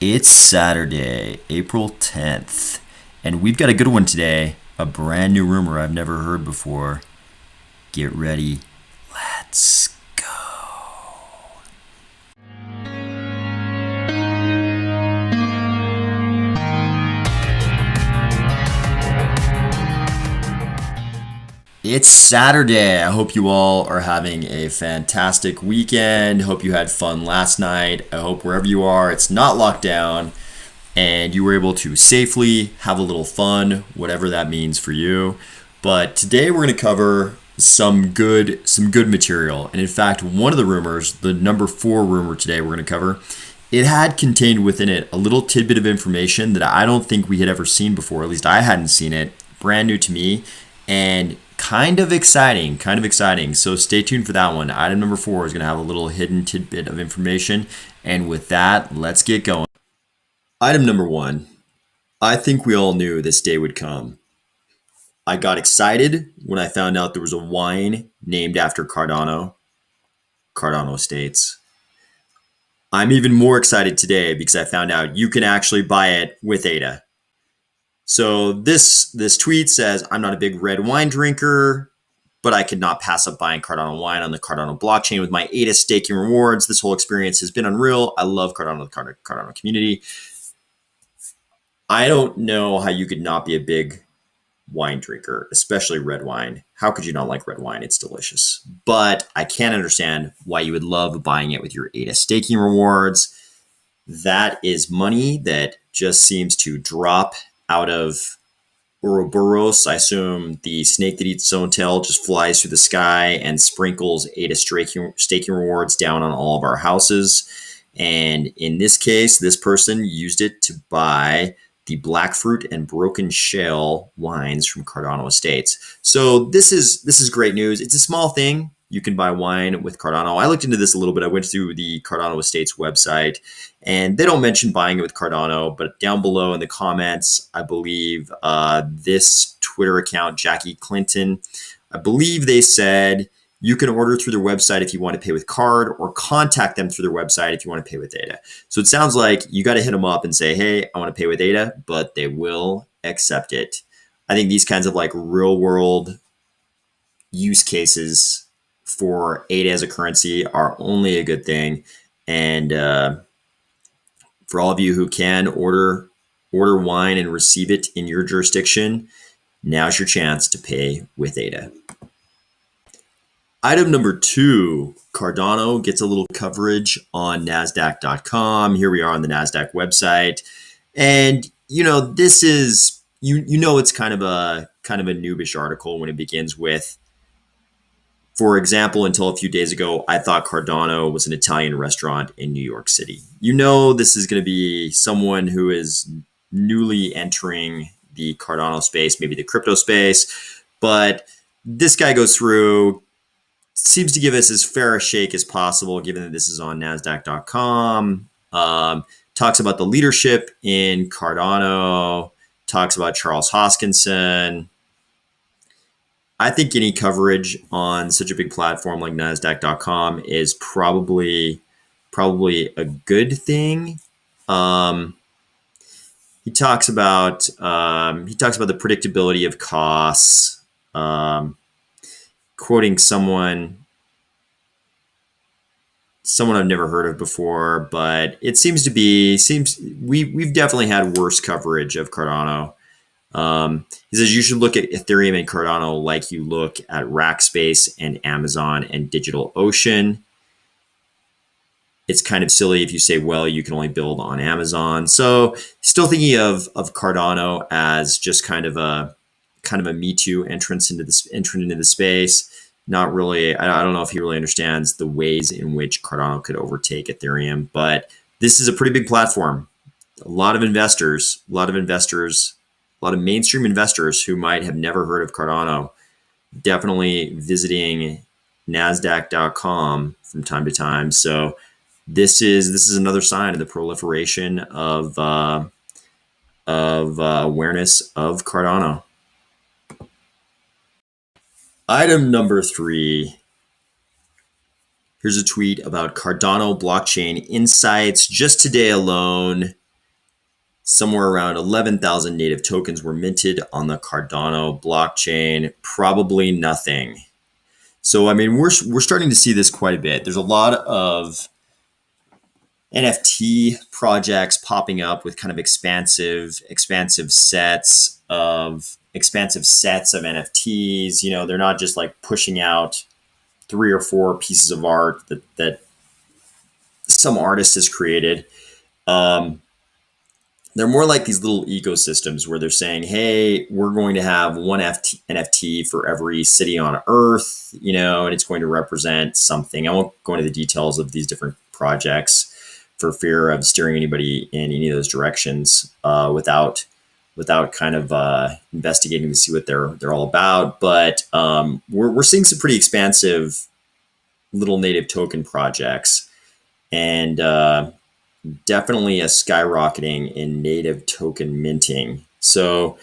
It's Saturday, April 10th, and we've got a good one today. A brand new rumor I've never heard before. Get ready. Let's go. It's Saturday. I hope you all are having a fantastic weekend. Hope you had fun last night. I hope wherever you are, it's not locked down and you were able to safely have a little fun, whatever that means for you. But today we're going to cover some good material. And in fact, one of the rumors, the number 4 rumor today we're going to cover, it had contained within it a little tidbit of information that I don't think we had ever seen before. At least I hadn't seen it. Brand new to me and kind of exciting. So stay tuned for that one. Item number 4 is going to have a little hidden tidbit of information. And with that, let's get going. Item number 1. I think we all knew this day would come. I got excited when I found out there was a wine named after Cardano Estates. I'm even more excited today because I found out you can actually buy it with ADA. So this tweet says, I'm not a big red wine drinker, but I could not pass up buying Cardano Wine on the Cardano blockchain with my ADA staking rewards. This whole experience has been unreal. I love Cardano, the Cardano community. I don't know how you could not be a big wine drinker, especially red wine. How could you not like red wine? It's delicious. But I can't understand why you would love buying it with your ADA staking rewards. That is money that just seems to drop out of Ouroboros. I assume the snake that eats its own tail just flies through the sky and sprinkles ADA staking rewards down on all of our houses. And in this case, this person used it to buy the Black Fruit and Broken Shale wines from Cardano Estates. So this is great news. It's a small thing. You can buy wine with Cardano. I looked into this a little bit. I went through the Cardano Estates website, and they don't mention buying it with Cardano, but down below in the comments, I believe this Twitter account, Jackie Clinton, I believe they said you can order through their website if you want to pay with card, or contact them through their website if you want to pay with ADA. So it sounds like you got to hit them up and say, hey, I want to pay with ADA, but they will accept it. I think these kinds of like real world use cases for ADA as a currency are only a good thing. And for all of you who can order wine and receive it in your jurisdiction, now's your chance to pay with ADA. Item number 2, Cardano gets a little coverage on NASDAQ.com. Here we are on the NASDAQ website. And, this is, it's kind of a noobish article when it begins with, for example, until a few days ago, I thought Cardano was an Italian restaurant in New York City. This is going to be someone who is newly entering the Cardano space, maybe the crypto space. But this guy goes through, seems to give us as fair a shake as possible, given that this is on NASDAQ.com. Talks about the leadership in Cardano, talks about Charles Hoskinson. I think any coverage on such a big platform like NASDAQ.com is probably a good thing. He talks about the predictability of costs. Quoting someone I've never heard of before, but it seems we've definitely had worse coverage of Cardano. He says you should look at Ethereum and Cardano like you look at Rackspace and Amazon and DigitalOcean. It's kind of silly if you say, well, you can only build on Amazon. So still thinking of Cardano as just kind of a Me Too entrant into the space. Not really. I don't know if he really understands the ways in which Cardano could overtake Ethereum, but this is a pretty big platform. A lot of mainstream investors who might have never heard of Cardano, definitely visiting NASDAQ.com from time to time. So this is another sign of the proliferation of awareness of Cardano. Item number 3. Here's a tweet about Cardano blockchain insights. Just today alone, somewhere around 11,000 native tokens were minted on the Cardano blockchain. Probably nothing. So, I mean, we're starting to see this quite a bit. There's a lot of NFT projects popping up with kind of expansive sets of NFTs. You know, they're not just like pushing out 3 or 4 pieces of art that some artist has created. Um, they're more like these little ecosystems where they're saying, hey, we're going to have one NFT for every city on Earth, you know, and it's going to represent something. I won't go into the details of these different projects for fear of steering anybody in any of those directions without kind of investigating to see what they're all about. But we're seeing some pretty expansive little native token projects, and definitely a skyrocketing in native token minting. So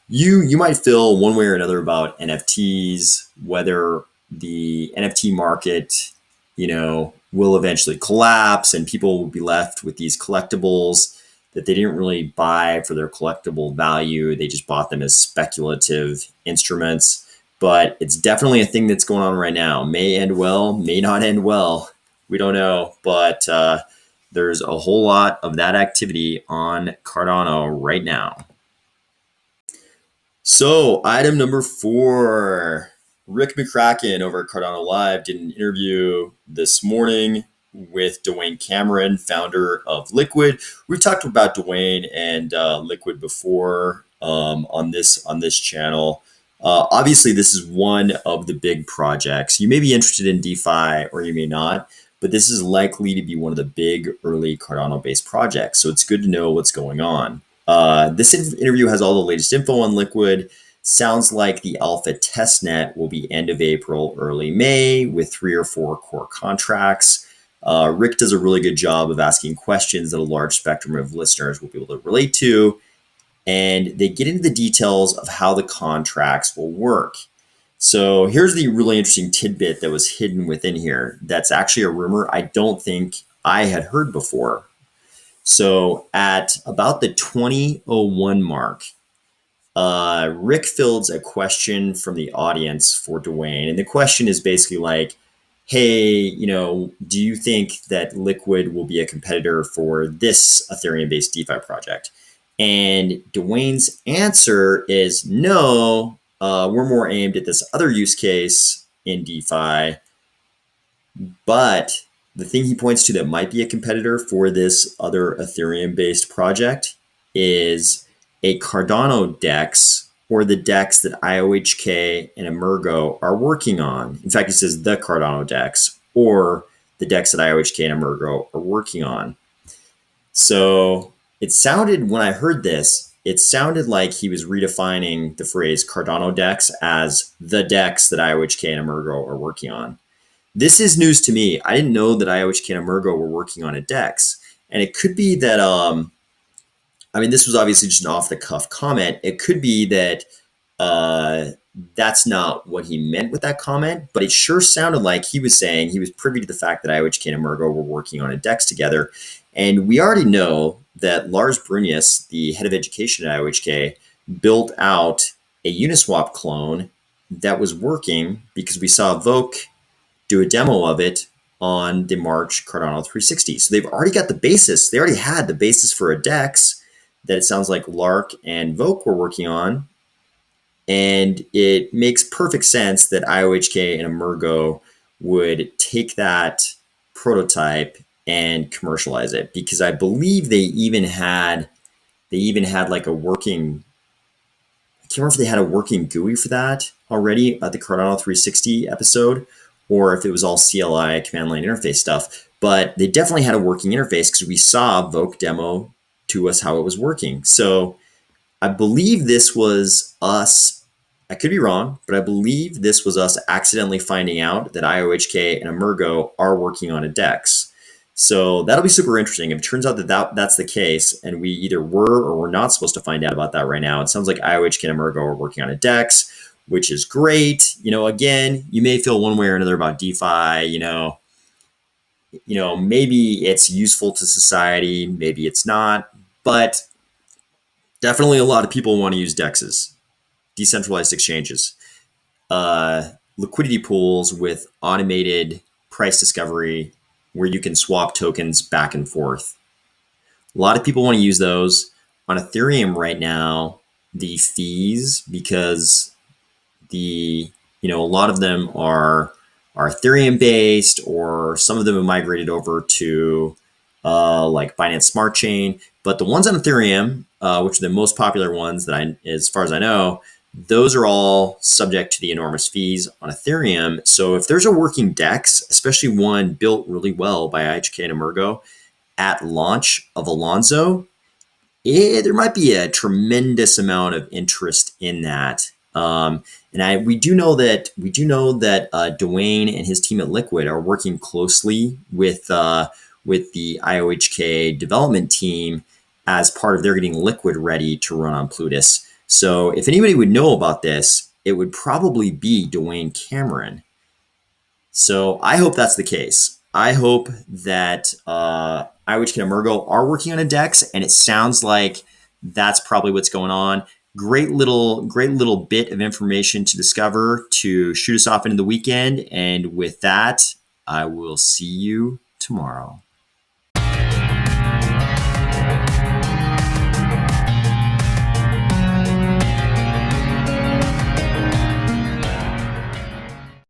you might feel one way or another about NFTs, whether the NFT market, you know, will eventually collapse and people will be left with these collectibles that they didn't really buy for their collectible value. They just bought them as speculative instruments. But it's definitely a thing that's going on right now. May end well, may not end well. We don't know. But there's a whole lot of that activity on Cardano right now. So, item number 4, Rick McCracken over at Cardano Live did an interview this morning with Dwayne Cameron, founder of Liqwid. We've talked about Dwayne and Liqwid before on this channel. Obviously, this is one of the big projects. You may be interested in DeFi or you may not, but this is likely to be one of the big early Cardano-based projects. So it's good to know what's going on. This interview has all the latest info on Liqwid. Sounds like the alpha testnet will be end of April, early May, with 3 or 4 core contracts. Rick does a really good job of asking questions that a large spectrum of listeners will be able to relate to, and they get into the details of how the contracts will work. So here's the really interesting tidbit that was hidden within here. That's actually a rumor I don't think I had heard before. So at about the 20:01 mark, Rick fields a question from the audience for Dwayne. And the question is basically like, hey, you know, do you think that Liqwid will be a competitor for this Ethereum-based DeFi project? And Dwayne's answer is no, we're more aimed at this other use case in DeFi. But the thing he points to that might be a competitor for this other Ethereum-based project is a Cardano DEX, or the DEX that IOHK and Emergo are working on. In fact, he says the Cardano DEX, or the DEX that IOHK and Emergo are working on. So it sounded, when I heard this, it sounded like he was redefining the phrase Cardano DEX as the DEX that IOHK and Emergo are working on. This is news to me. I didn't know that IOHK and Emergo were working on a DEX. And it could be that, I mean, this was obviously just an off-the-cuff comment. It could be that that's not what he meant with that comment, but it sure sounded like he was saying he was privy to the fact that IOHK and Emergo were working on a DEX together. And we already know that Lars Brunius, the head of education at IOHK, built out a Uniswap clone that was working because we saw Voke do a demo of it on the March Cardano 360. So they've already got the basis. They already had the basis for a DEX that it sounds like Lark and Voke were working on. And it makes perfect sense that IOHK and Emergo would take that prototype and commercialize it, because I believe they even had like a working, I can't remember if they had a working GUI for that already at the Cardano 360 episode, or if it was all CLI, command line interface stuff. But they definitely had a working interface because we saw Voke demo to us how it was working. So I believe this was us. I could be wrong, but I believe this was us accidentally finding out that IOHK and Emergo are working on a DEX. So that'll be super interesting. If it turns out that that's the case, and we either were or we're not supposed to find out about that right now, it sounds like IOHK and Emergo are working on a DEX, which is great. You know, again, you may feel one way or another about DeFi, you know, maybe it's useful to society, maybe it's not, but Definitely a lot of people want to use DEXs, decentralized exchanges, liquidity pools with automated price discovery where you can swap tokens back and forth. A lot of people want to use those. On Ethereum right now, the fees, because the a lot of them are Ethereum based, or some of them have migrated over to like Binance Smart Chain. But the ones on Ethereum, which are the most popular ones as far as I know, those are all subject to the enormous fees on Ethereum. So if there's a working DEX, especially one built really well by IHK and Emergo at launch of Alonzo, there might be a tremendous amount of interest in that. And we do know that Dwayne and his team at Liqwid are working closely with the IOHK development team as part of their getting Liqwid ready to run on Plutus. So if anybody would know about this, it would probably be Dwayne Cameron. So I hope that's the case. I hope that IOHK and Emergo are working on a DEX, and it sounds like that's probably what's going on. Great little bit of information to discover to shoot us off into the weekend. And with that, I will see you tomorrow.